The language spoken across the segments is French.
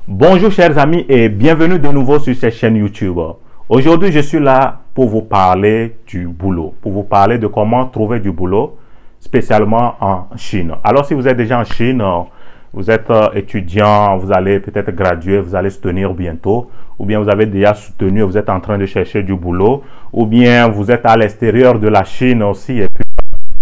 Bonjour chers amis et bienvenue de nouveau sur cette chaîne YouTube. Aujourd'hui, je suis là pour vous parler du boulot, pour vous parler de comment trouver du boulot, spécialement en Chine. Alors, si vous êtes déjà en Chine, vous êtes étudiant, vous allez peut-être graduer, vous allez soutenir bientôt, ou bien vous avez déjà soutenu, vous êtes en train de chercher du boulot, ou bien vous êtes à l'extérieur de la Chine aussi et puis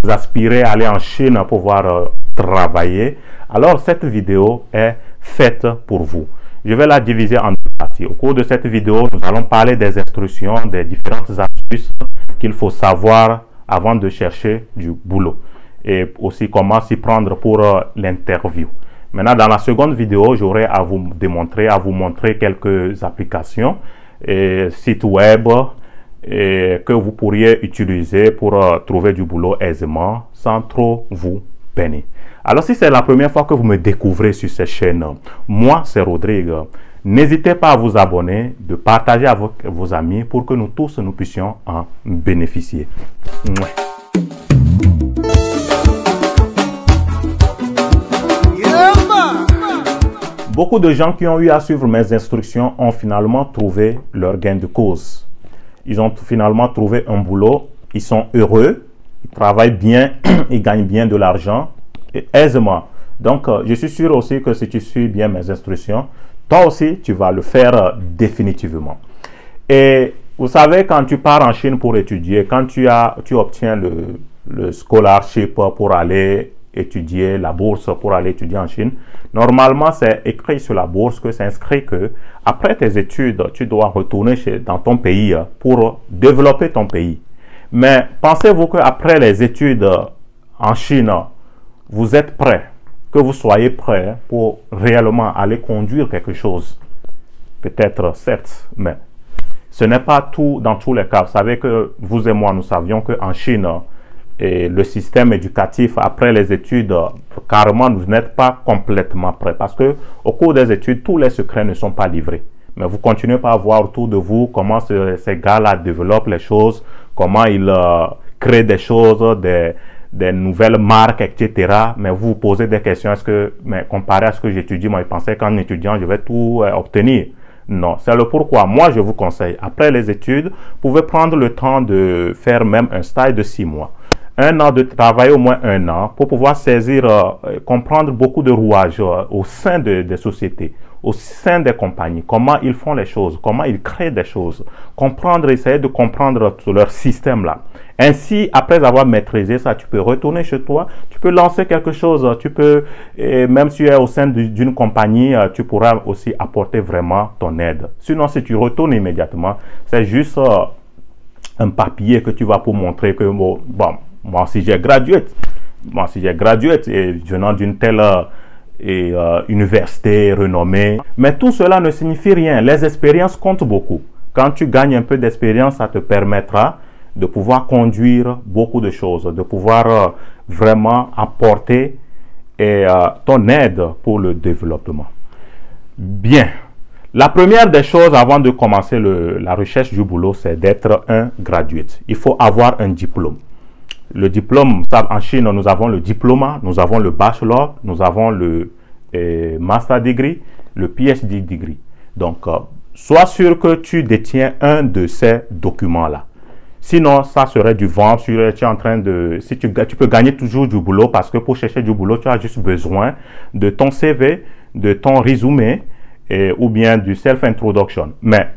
vous aspirez à aller en Chine pour pouvoir travailler. Alors, cette vidéo est faite pour vous. Je vais la diviser en deux parties. Au cours de cette vidéo, nous allons parler des instructions, des différentes astuces qu'il faut savoir avant de chercher du boulot et aussi comment s'y prendre pour l'interview. Maintenant, dans la seconde vidéo, j'aurai à vous démontrer, à vous montrer quelques applications et sites web que vous pourriez utiliser pour trouver du boulot aisément sans trop vous peiner. Alors, si c'est la première fois que vous me découvrez sur cette chaîne, moi, c'est Rodrigue. N'hésitez pas à vous abonner, de partager avec vos amis pour que nous tous, nous puissions en bénéficier. Beaucoup de gens qui ont eu à suivre mes instructions ont finalement trouvé leur gain de cause. Ils ont finalement trouvé un boulot, ils sont heureux, ils travaillent bien, ils gagnent bien de l'argent aisément. Donc, je suis sûr aussi que si tu suis bien mes instructions, toi aussi, tu vas le faire définitivement. Et vous savez, quand tu pars en Chine pour étudier, quand tu obtiens le scholarship pour aller étudier, la bourse pour aller étudier en Chine, normalement, c'est écrit sur la bourse que c'est inscrit que après tes études, tu dois retourner dans ton pays pour développer ton pays. Mais pensez-vous qu'après les études en Chine, vous êtes prêt, que vous soyez prêt pour réellement aller conduire quelque chose? Peut-être, certes, mais ce n'est pas tout dans tous les cas. Vous savez que vous et moi, nous savions qu'en Chine, et le système éducatif après les études, carrément, vous n'êtes pas complètement prêt parce que au cours des études, tous les secrets ne sont pas livrés. Mais vous continuez pas à voir autour de vous comment ces gars-là développent les choses, comment ils créent des choses, des nouvelles marques, etc. Mais vous vous posez des questions, mais comparé à ce que j'étudie, moi je pensais qu'en étudiant, je vais tout obtenir. Non, c'est le pourquoi. Moi, je vous conseille, après les études, vous pouvez prendre le temps de faire même un stage de 6 mois. Un an de travail, au moins un an, pour pouvoir saisir, comprendre beaucoup de rouages au sein des sociétés, au sein des compagnies, comment ils font les choses, comment ils créent des choses, essayer de comprendre leur système là. Ainsi, après avoir maîtrisé ça, tu peux retourner chez toi, tu peux lancer quelque chose, même si tu es au sein d'une compagnie, tu pourras aussi apporter vraiment ton aide. Sinon, si tu retournes immédiatement, c'est juste un papier que tu vas pour montrer que, moi si j'ai gradué, et venant d'une telle université renommée. Mais tout cela ne signifie rien. Les expériences comptent beaucoup. Quand tu gagnes un peu d'expérience, ça te permettra de pouvoir conduire beaucoup de choses, de pouvoir vraiment apporter ton aide pour le développement. Bien. La première des choses avant de commencer la recherche du boulot, c'est d'être un graduate. Il faut avoir un diplôme. Le diplôme, en Chine, nous avons le diplôme, nous avons le bachelor, nous avons le master degree, le PhD degree. Donc, sois sûr que tu détiens un de ces documents-là. Sinon, ça serait du vent. Tu es en train de... tu peux gagner toujours du boulot parce que pour chercher du boulot, tu as juste besoin de ton CV, de ton résumé ou bien du self-introduction. Mais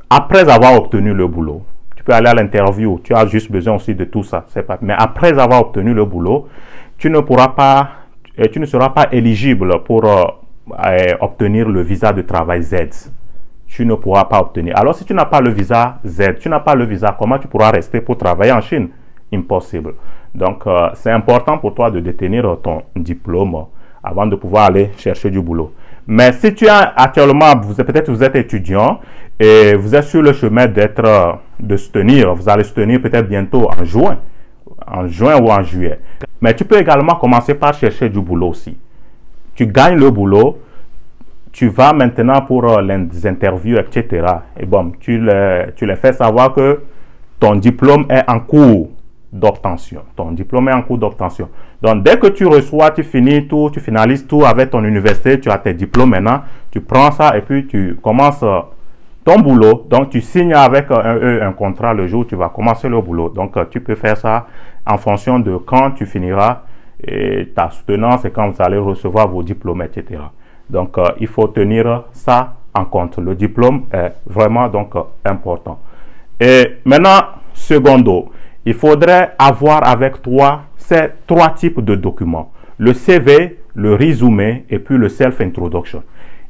après avoir obtenu le boulot, tu peux aller à l'interview. Tu as juste besoin aussi de tout ça. Mais après avoir obtenu le boulot, tu ne seras pas éligible pour obtenir le visa de travail Z. Tu ne pourras pas obtenir. Alors, si tu n'as pas le visa Z, tu n'as pas le visa, comment tu pourras rester pour travailler en Chine? Impossible. Donc, c'est important pour toi de détenir ton diplôme avant de pouvoir aller chercher du boulot. Mais si tu as actuellement, peut-être vous êtes étudiant et vous êtes sur le chemin de soutenir, vous allez soutenir peut-être bientôt en juin ou en juillet. Mais tu peux également commencer par chercher du boulot aussi. Tu gagnes le boulot, tu vas maintenant pour les interviews, etc. Et bon, tu les fais savoir que ton diplôme est en cours d'obtention. Ton diplôme est en cours d'obtention. Donc, dès que tu reçois, tu finis tout, tu finalises tout avec ton université, tu as tes diplômes maintenant, tu prends ça et puis tu commences ton boulot. Donc, tu signes avec un contrat le jour où tu vas commencer le boulot. Donc, tu peux faire ça en fonction de quand tu finiras et ta soutenance et quand vous allez recevoir vos diplômes, etc. Donc, il faut tenir ça en compte. Le diplôme est vraiment donc important. Et maintenant, secondo, il faudrait avoir avec toi ces 3 types de documents. Le CV, le résumé et puis le self-introduction.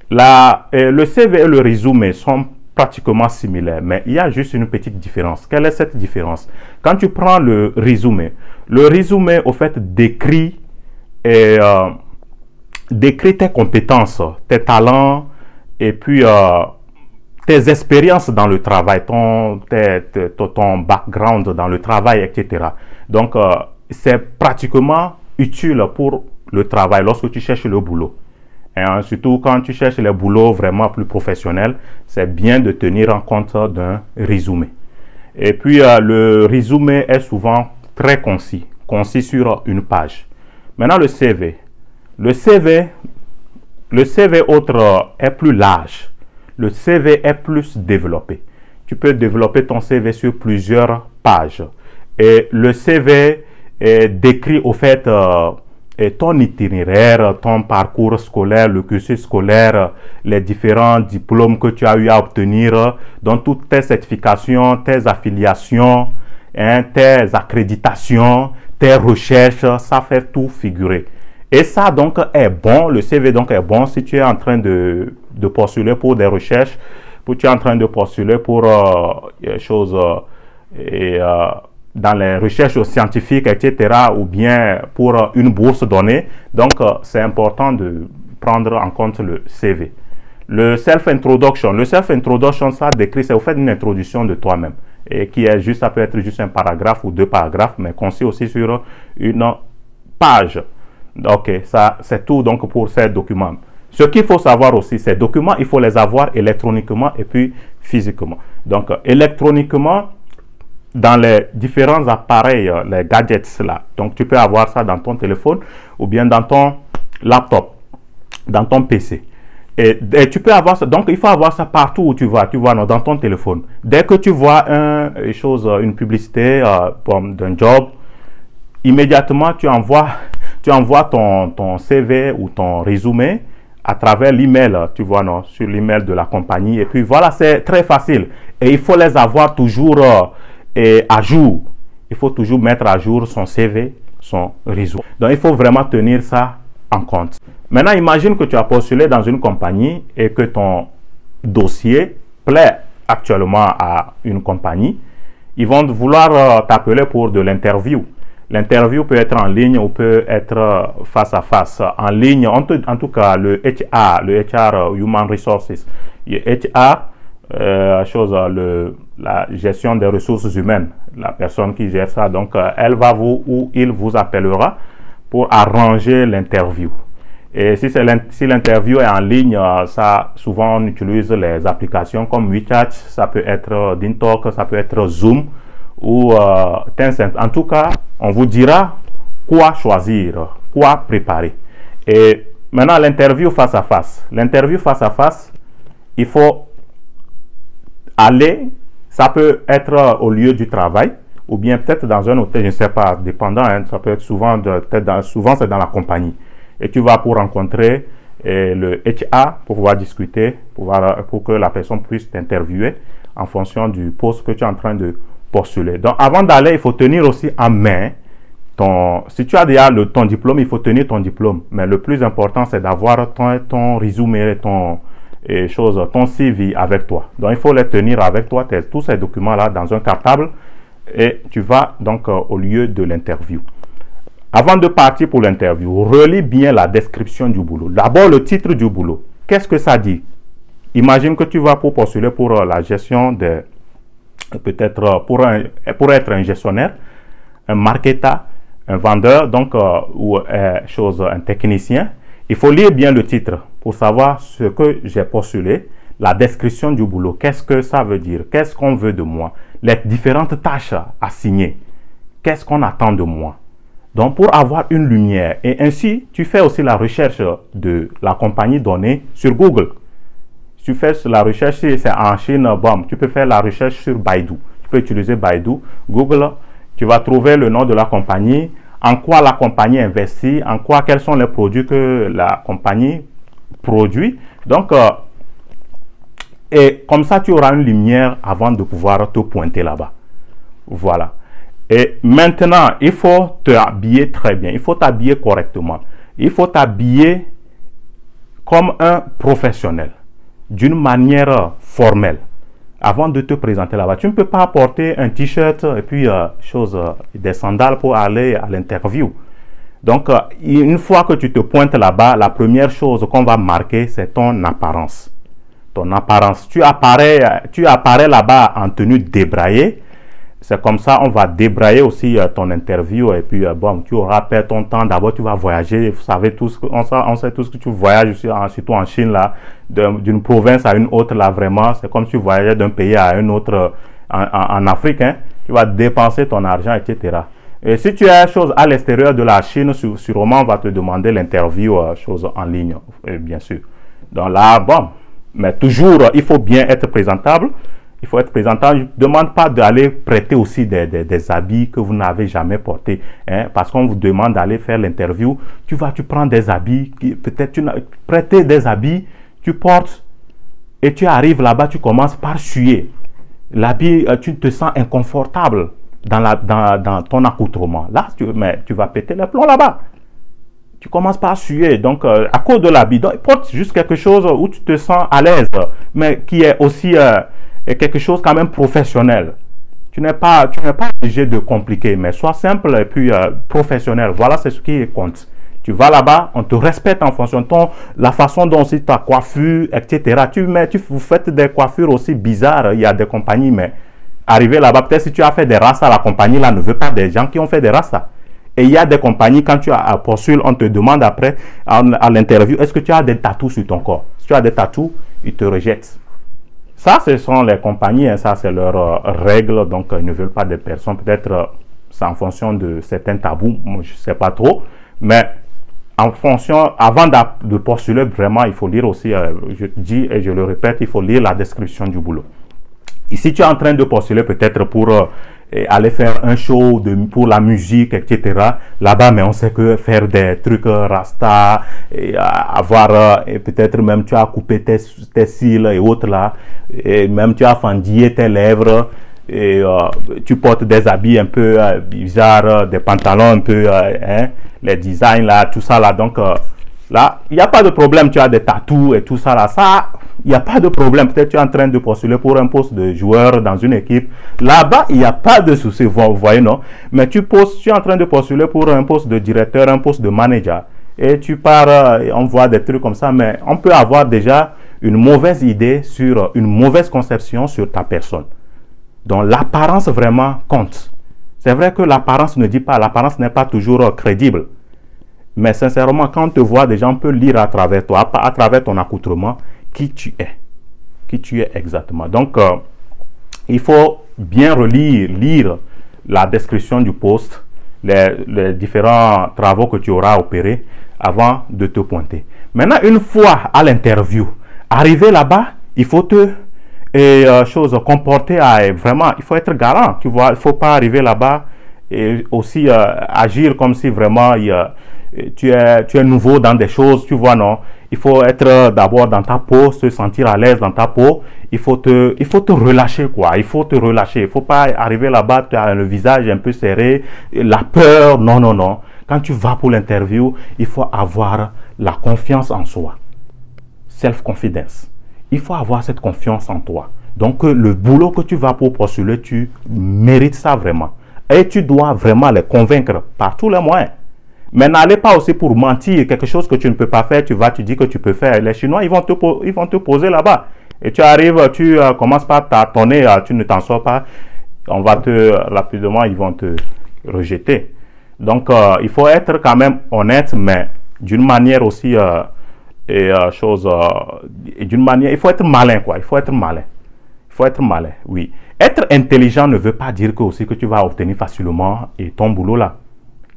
Le CV et le résumé sont pratiquement similaires, mais il y a juste une petite différence. Quelle est cette différence? Quand tu prends le résumé, au fait, décrit tes compétences, tes talents et puis tes expériences dans le travail, ton background dans le travail, etc. Donc, c'est pratiquement utile pour le travail lorsque tu cherches le boulot. Et surtout quand tu cherches les boulots vraiment plus professionnels, c'est bien de tenir en compte d'un résumé. Et puis, le résumé est souvent très concis sur une page. Maintenant, le CV. Le CV autre est plus large. Le CV est plus développé. Tu peux développer ton CV sur plusieurs pages. Et le CV décrit au fait ton itinéraire, ton parcours scolaire, le cursus scolaire, les différents diplômes que tu as eu à obtenir, donc toutes tes certifications, tes affiliations, tes accréditations, tes recherches, ça fait tout figurer. Et ça donc est bon, le CV donc est bon si tu es en train de postuler pour des recherches, tu es en train de postuler pour choses dans les recherches scientifiques, etc. ou bien pour une bourse donnée. Donc, c'est important de prendre en compte le CV. Le self-introduction, ça décrit, c'est au fait une introduction de toi-même et qui est juste, ça peut être juste un paragraphe ou 2 paragraphes, mais concis aussi sur une page. Ok, ça c'est tout donc pour ces documents. Ce qu'il faut savoir aussi, ces documents, il faut les avoir électroniquement et puis physiquement. Donc, électroniquement, dans les différents appareils, les gadgets là. Donc, tu peux avoir ça dans ton téléphone ou bien dans ton laptop, dans ton PC. Et tu peux avoir ça. Donc, il faut avoir ça partout où tu vas. Tu vois, dans ton téléphone. Dès que tu vois une publicité d'un job, immédiatement, tu envoies ton CV ou ton résumé à travers l'email, tu vois, non, sur l'email de la compagnie. Et puis, voilà, c'est très facile. Et il faut les avoir toujours à jour. Il faut toujours mettre à jour son CV, son résumé. Donc, il faut vraiment tenir ça en compte. Maintenant, imagine que tu as postulé dans une compagnie et que ton dossier plaît actuellement à une compagnie. Ils vont vouloir t'appeler pour de l'interview. L'interview peut être en ligne ou peut être face à face. En ligne, en tout cas, le HR, Human Resources, HR, la gestion des ressources humaines, la personne qui gère ça, donc elle va il vous appellera pour arranger l'interview. Et si l'interview est en ligne, ça, souvent on utilise les applications comme WeChat, ça peut être DinTalk, ça peut être Zoom ou Tencent. En tout cas, on vous dira quoi choisir, quoi préparer. Et maintenant, l'interview face à face. L'interview face à face, il faut aller, ça peut être au lieu du travail ou bien peut-être dans un hôtel, je ne sais pas, dépendant, hein, ça peut être souvent c'est dans la compagnie. Et tu vas pour rencontrer le HR pour pouvoir discuter, pour que la personne puisse t'interviewer en fonction du poste que tu es en train de postuler. Donc, avant d'aller, il faut tenir aussi en main si tu as déjà ton diplôme, il faut tenir ton diplôme. Mais le plus important, c'est d'avoir ton résumé, ton CV avec toi. Donc, il faut les tenir avec toi, tous ces documents-là, dans un cartable. Et tu vas donc au lieu de l'interview. Avant de partir pour l'interview, relis bien la description du boulot. D'abord, le titre du boulot. Qu'est-ce que ça dit? Imagine que tu vas pour postuler pour la gestion peut-être pour être un gestionnaire, un marketeur, un vendeur, donc, ou un technicien. Il faut lire bien le titre pour savoir ce que j'ai postulé, la description du boulot. Qu'est-ce que ça veut dire? Qu'est-ce qu'on veut de moi? Les différentes tâches assignées. qu'est-ce qu'on attend de moi. Donc, pour avoir une lumière, et ainsi, tu fais aussi la recherche de la compagnie donnée sur Google. Si tu fais la recherche, si c'est en Chine, bon, tu peux faire la recherche sur Baidu. Tu peux utiliser Baidu, Google, tu vas trouver le nom de la compagnie, en quoi la compagnie investit, en quoi, quels sont les produits que la compagnie produit. Donc, et comme ça, tu auras une lumière avant de pouvoir te pointer là-bas. Voilà. Et maintenant, il faut t'habiller très bien. Il faut t'habiller correctement. Il faut t'habiller comme un professionnel, d'une manière formelle, avant de te présenter là-bas. Tu ne peux pas porter un t-shirt et puis des sandales pour aller à l'interview. Donc, une fois que tu te pointes là-bas, la première chose qu'on va marquer, c'est ton apparence. Ton apparence. Tu apparais là-bas en tenue débraillée. C'est comme ça, on va débrailler aussi ton interview et puis bon, tu auras perdu ton temps. D'abord, tu vas voyager. Vous savez tous, on sait tous que tu voyages surtout en Chine là, d'une province à une autre là vraiment. C'est comme si tu voyageais d'un pays à un autre en Afrique. Hein. Tu vas dépenser ton argent, etc. Et si tu as chose à l'extérieur de la Chine, sûrement on va te demander l'interview, chose en ligne, bien sûr. Donc là, bon, mais toujours, il faut bien être présentable. Il faut être présentable. Je ne demande pas d'aller prêter aussi des habits que vous n'avez jamais portés. Hein, parce qu'on vous demande d'aller faire l'interview. Tu prends des habits, peut-être tu prêter des habits, tu portes et tu arrives là-bas, tu commences par suer. L'habit, tu te sens inconfortable dans ton accoutrement. Là, tu vas péter les plombs là-bas. Tu commences par suer. Donc, à cause de l'habit, porte juste quelque chose où tu te sens à l'aise, mais qui est aussi... et quelque chose quand même professionnel. Tu n'es pas obligé de compliquer, mais sois simple et puis professionnel. Voilà, c'est ce qui compte. Tu vas là-bas, on te respecte en fonction de la façon dont c'est ta coiffure, etc. Vous faites des coiffures aussi bizarres. Il y a des compagnies, mais arriver là-bas, peut-être si tu as fait des rastas, la compagnie là ne veut pas des gens qui ont fait des rastas. Et il y a des compagnies, quand tu postules, on te demande après, à l'interview, est-ce que tu as des tatous sur ton corps? Si tu as des tatous, ils te rejettent. Ça, ce sont les compagnies, hein, ça c'est leurs règles, donc ils ne veulent pas des personnes, peut-être c'est en fonction de certains tabous, moi, je ne sais pas trop, mais en fonction, avant de postuler vraiment, il faut lire aussi, je dis et je le répète, il faut lire la description du boulot. Ici, tu es en train de postuler peut-être pour aller faire un show pour la musique, etc. Là-bas, mais on sait que faire des trucs rasta, et avoir, et peut-être même tu as coupé tes cils et autres là, et même tu as fendillé tes lèvres, et tu portes des habits un peu bizarres, des pantalons un peu, hein, les designs là, tout ça là, donc là, il n'y a pas de problème, tu as des tatous et tout ça là, ça, il n'y a pas de problème. Peut-être tu es en train de postuler pour un poste de joueur dans une équipe. Là-bas, il n'y a pas de souci, vous voyez, non? Mais tu es en train de postuler pour un poste de directeur, un poste de manager. Et tu pars, on voit des trucs comme ça, mais on peut avoir déjà une mauvaise idée sur, une mauvaise conception sur ta personne. Donc, l'apparence vraiment compte. C'est vrai que l'apparence ne dit pas, l'apparence n'est pas toujours crédible. Mais sincèrement, quand on te voit, des gens peuvent lire à travers toi, à travers ton accoutrement, qui tu es exactement. Donc, il faut bien lire la description du poste, les différents travaux que tu auras opérés avant de te pointer. Maintenant, une fois à l'interview, arrivé là-bas, il faut te comporter vraiment, il faut être garant, tu vois, il ne faut pas arriver là-bas et aussi agir comme si vraiment tu es nouveau dans des choses, tu vois, non? Il faut être d'abord dans ta peau, se sentir à l'aise dans ta peau. Il faut te relâcher, quoi. Il faut te relâcher. Il ne faut pas arriver là-bas, tu as le visage un peu serré, la peur. Non, non, non. Quand tu vas pour l'interview, il faut avoir la confiance en soi. Self-confidence. Il faut avoir cette confiance en toi. Donc, le boulot que tu vas pour postuler, tu mérites ça vraiment. Et tu dois vraiment les convaincre par tous les moyens. Mais n'allez pas aussi pour mentir, quelque chose que tu ne peux pas faire, tu dis que tu peux faire. Les Chinois, ils vont te poser là-bas. Et tu arrives, tu commences par tâtonner, tu ne t'en sors pas. Rapidement, ils vont te rejeter. Donc, il faut être quand même honnête, mais d'une manière aussi, il faut être malin, quoi. Il faut être malin. Il faut être malin, oui. Être intelligent ne veut pas dire que aussi que tu vas obtenir facilement et ton boulot là.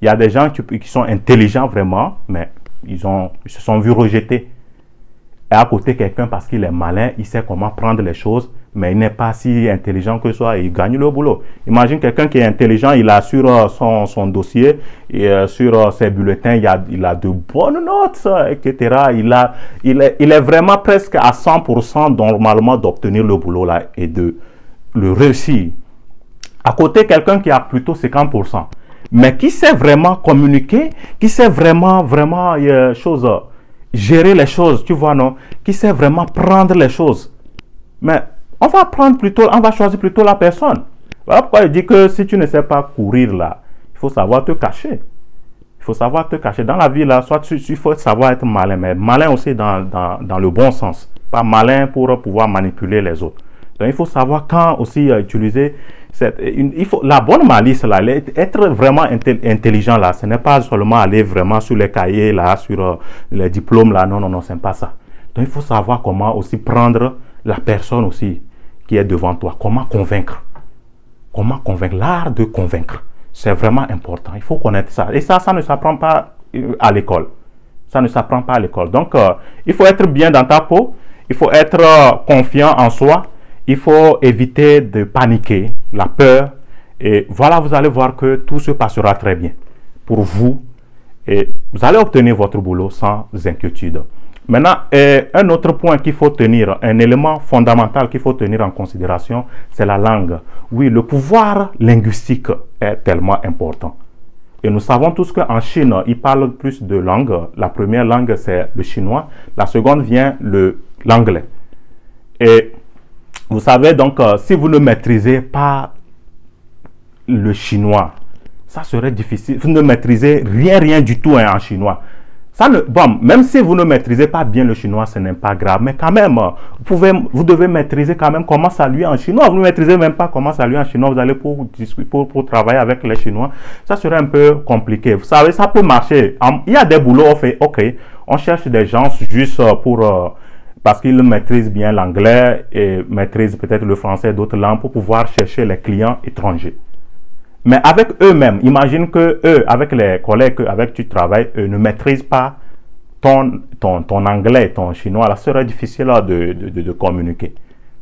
Il y a des gens qui sont intelligents vraiment, mais ils se sont vus rejetés. Et à côté, quelqu'un, parce qu'il est malin, il sait comment prendre les choses, mais il n'est pas si intelligent que soi et il gagne le boulot. Imagine quelqu'un qui est intelligent, il a sur son dossier et sur ses bulletins, il a de bonnes notes, etc. Il est vraiment presque à 100% normalement d'obtenir le boulot là et de le réussir. À côté, quelqu'un qui a plutôt 50%, mais qui sait vraiment communiquer, qui sait vraiment gérer les choses, tu vois, non? Qui sait vraiment prendre les choses. Mais on va choisir plutôt la personne. Voilà pourquoi il dit que si tu ne sais pas courir là, il faut savoir te cacher. Il faut savoir te cacher. Dans la vie là, soit il faut savoir être malin, mais malin aussi dans le bon sens. Pas malin pour pouvoir manipuler les autres. Donc il faut savoir quand aussi utiliser la bonne malice là, être vraiment intelligent là, ce n'est pas seulement aller vraiment sur les cahiers là, sur les diplômes là, non, c'est pas ça. Donc il faut savoir comment aussi prendre la personne aussi qui est devant toi, comment convaincre, l'art de convaincre, c'est vraiment important, il faut connaître ça. Et ça ne s'apprend pas à l'école, donc il faut être bien dans ta peau, il faut être confiant en soi. Il faut éviter de paniquer, la peur. Et voilà, vous allez voir que tout se passera très bien pour vous. Et vous allez obtenir votre boulot sans inquiétude. Maintenant, un autre point qu'il faut tenir, un élément fondamental qu'il faut tenir en considération, c'est la langue. Oui, le pouvoir linguistique est tellement important. Et nous savons tous qu'en Chine, ils parlent plus de langues. La première langue, c'est le chinois. La seconde vient l'anglais. Et vous savez donc, si vous ne maîtrisez pas le chinois, ça serait difficile. Vous ne maîtrisez rien du tout en chinois. Même si vous ne maîtrisez pas bien le chinois, ce n'est pas grave. Mais quand même, vous devez maîtriser quand même comment saluer en chinois. Vous ne maîtrisez même pas comment saluer en chinois. Vous allez pour travailler avec les Chinois. Ça serait un peu compliqué. Vous savez, ça peut marcher. Il y a des boulots, on fait, ok, on cherche des gens juste parce qu'ils maîtrisent bien l'anglais et maîtrisent peut-être le français et d'autres langues pour pouvoir chercher les clients étrangers. Mais avec eux-mêmes, imagine que eux, avec les collègues avec qui tu travailles, eux ne maîtrisent pas ton anglais, ton chinois. Là, ce serait difficile de communiquer.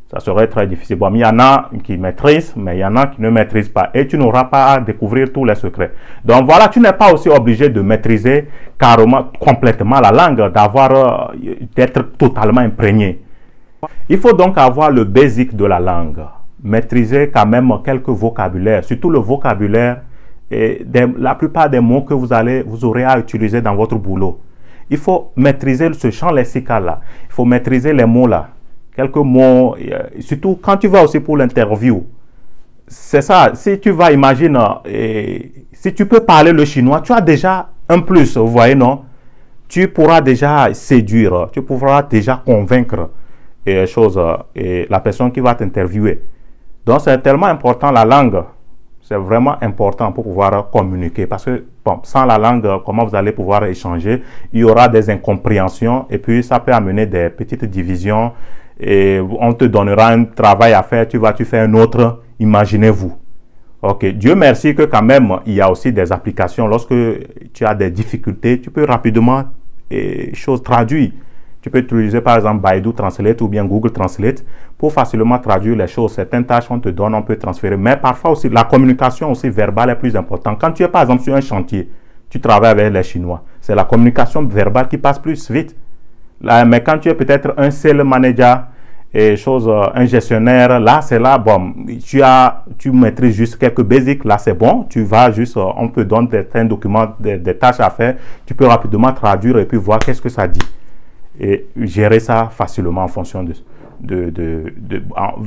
Ça serait très difficile. Bon, il y en a qui maîtrisent, mais il y en a qui ne maîtrisent pas. Et tu n'auras pas à découvrir tous les secrets. Donc voilà, tu n'es pas aussi obligé de maîtriser carrément, complètement la langue, d'être totalement imprégné. Il faut donc avoir le basic de la langue. Maîtriser quand même quelques vocabulaires, surtout le vocabulaire et la plupart des mots que vous aurez à utiliser dans votre boulot. Il faut maîtriser ce champ lexical là. Il faut maîtriser les mots là. Quelques mots, surtout quand tu vas aussi pour l'interview. C'est ça, si tu vas, imagine, si tu peux parler le chinois, tu as déjà un plus, vous voyez, non? Tu pourras déjà séduire, tu pourras déjà convaincre la personne qui va t'interviewer. Donc, c'est tellement important la langue. C'est vraiment important pour pouvoir communiquer. Parce que, bon, sans la langue, comment vous allez pouvoir échanger? Il y aura des incompréhensions et puis ça peut amener des petites divisions. Et on te donnera un travail à faire, tu fais un autre, imaginez-vous. Ok, Dieu merci que quand même, il y a aussi des applications. Lorsque tu as des difficultés, tu peux rapidement traduire. Tu peux utiliser par exemple Baidu Translate ou bien Google Translate pour facilement traduire les choses. Certaines tâches qu'on te donne, on peut transférer. Mais parfois aussi, la communication aussi verbale est plus importante. Quand tu es par exemple sur un chantier, tu travailles avec les Chinois. C'est la communication verbale qui passe plus vite. Là, mais quand tu es peut-être un sales manager un gestionnaire, là c'est là, bon, tu maîtrises juste quelques basics, là c'est bon, tu vas juste, on te donne un document, des tâches à faire, tu peux rapidement traduire et puis voir qu'est-ce que ça dit. Et gérer ça facilement en fonction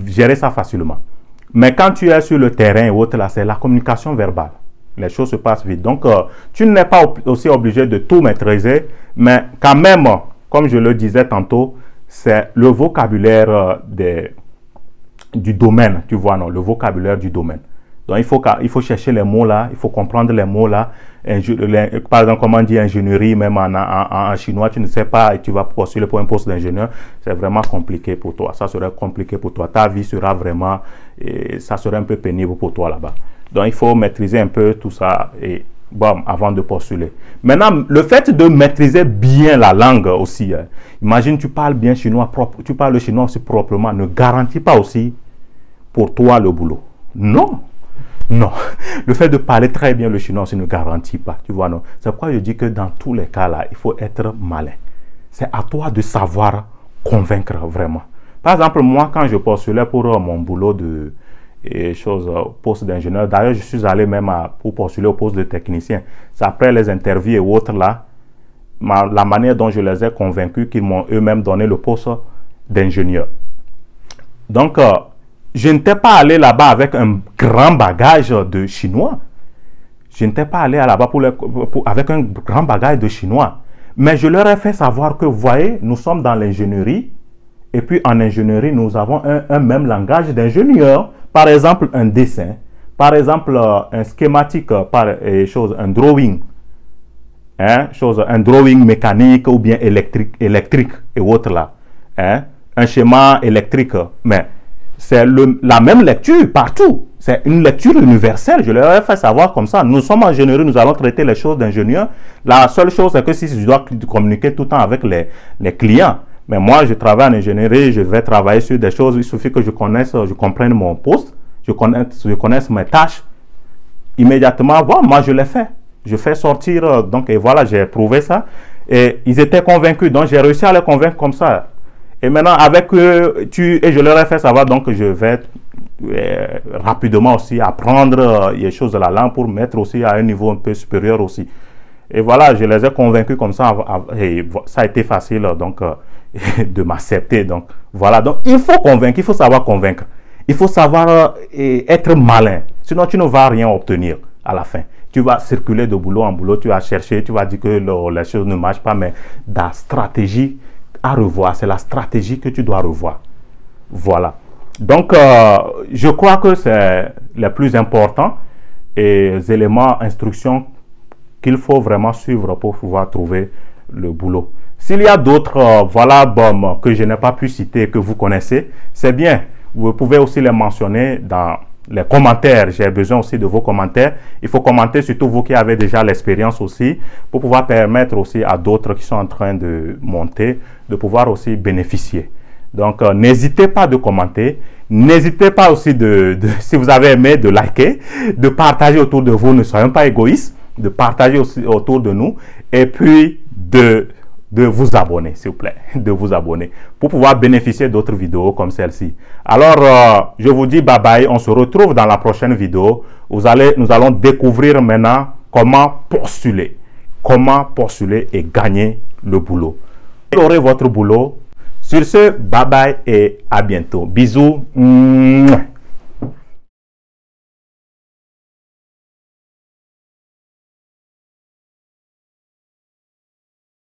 gérer ça facilement. Mais quand tu es sur le terrain et autres, là c'est la communication verbale. Les choses se passent vite. Donc, tu n'es pas aussi obligé de tout maîtriser, mais quand même, comme je le disais tantôt, c'est le vocabulaire du domaine, tu vois, non, le vocabulaire du domaine. Donc, il faut chercher les mots là, il faut comprendre les mots là. Par exemple, comment on dit ingénierie, même en chinois, tu ne sais pas et tu vas postuler pour un poste d'ingénieur. C'est vraiment compliqué pour toi. Ça serait compliqué pour toi. Ta vie sera vraiment, ça serait un peu pénible pour toi là-bas. Donc, il faut maîtriser un peu tout ça et bon, avant de postuler. Maintenant, le fait de maîtriser bien la langue aussi, imagine tu parles bien chinois, tu parles le chinois aussi proprement, ne garantit pas aussi pour toi le boulot. Non. Non, le fait de parler très bien le chinois aussi ne garantit pas, tu vois, non. C'est pourquoi je dis que dans tous les cas là, il faut être malin. C'est à toi de savoir convaincre vraiment. Par exemple, moi, quand je postulais pour mon boulot de poste d'ingénieur, d'ailleurs, je suis allé même pour postuler au poste de technicien. C'est après les interviews et autres là, la manière dont je les ai convaincus qu'ils m'ont eux-mêmes donné le poste d'ingénieur. Donc, je n'étais pas allé là-bas avec un grand bagage de chinois. Je n'étais pas allé là-bas avec un grand bagage de chinois. Mais je leur ai fait savoir que, vous voyez, nous sommes dans l'ingénierie. Et puis, en ingénierie, nous avons un même langage d'ingénieur. Par exemple, un dessin. Par exemple, un schématique, un drawing. Un drawing mécanique ou bien électrique et autres là. Un schéma électrique. Mais c'est la même lecture partout. C'est une lecture universelle. Je leur ai fait savoir comme ça. Nous sommes ingénieurs, nous allons traiter les choses d'ingénieurs. La seule chose, c'est que si je dois communiquer tout le temps avec les clients, mais moi, je travaille en ingénierie, je vais travailler sur des choses. Il suffit que je comprenne mon poste, je connaisse mes tâches. Immédiatement, bon, moi, je l'ai fait. Je fais sortir, donc, et voilà, j'ai prouvé ça. Et ils étaient convaincus. Donc, j'ai réussi à les convaincre comme ça. Et maintenant, avec eux, et je leur ai fait savoir, donc je vais rapidement aussi apprendre les choses de la langue pour mettre aussi à un niveau un peu supérieur aussi. Et voilà, je les ai convaincus comme ça, et ça a été facile donc de m'accepter. Donc voilà, donc il faut convaincre, il faut savoir convaincre. Il faut savoir être malin, sinon tu ne vas rien obtenir à la fin. Tu vas circuler de boulot en boulot, tu vas chercher, tu vas dire que les choses ne marchent pas, mais la stratégie à revoir, c'est la stratégie que tu dois revoir. Voilà. Donc, je crois que c'est les plus importants éléments, instructions qu'il faut vraiment suivre pour pouvoir trouver le boulot. S'il y a d'autres, que je n'ai pas pu citer, que vous connaissez, c'est bien. Vous pouvez aussi les mentionner dans les commentaires. J'ai besoin aussi de vos commentaires. Il faut commenter, surtout vous qui avez déjà l'expérience aussi, pour pouvoir permettre aussi à d'autres qui sont en train de monter, de pouvoir aussi bénéficier. Donc, n'hésitez pas de commenter. N'hésitez pas aussi si vous avez aimé, de liker, de partager autour de vous. Ne soyons pas égoïstes, de partager aussi autour de nous. Et puis, de vous abonner, s'il vous plaît, de vous abonner pour pouvoir bénéficier d'autres vidéos comme celle-ci. Alors, je vous dis bye bye, on se retrouve dans la prochaine vidéo. Nous allons découvrir maintenant comment postuler et gagner le boulot. Vous aurez votre boulot. Sur ce, bye bye et à bientôt. Bisous.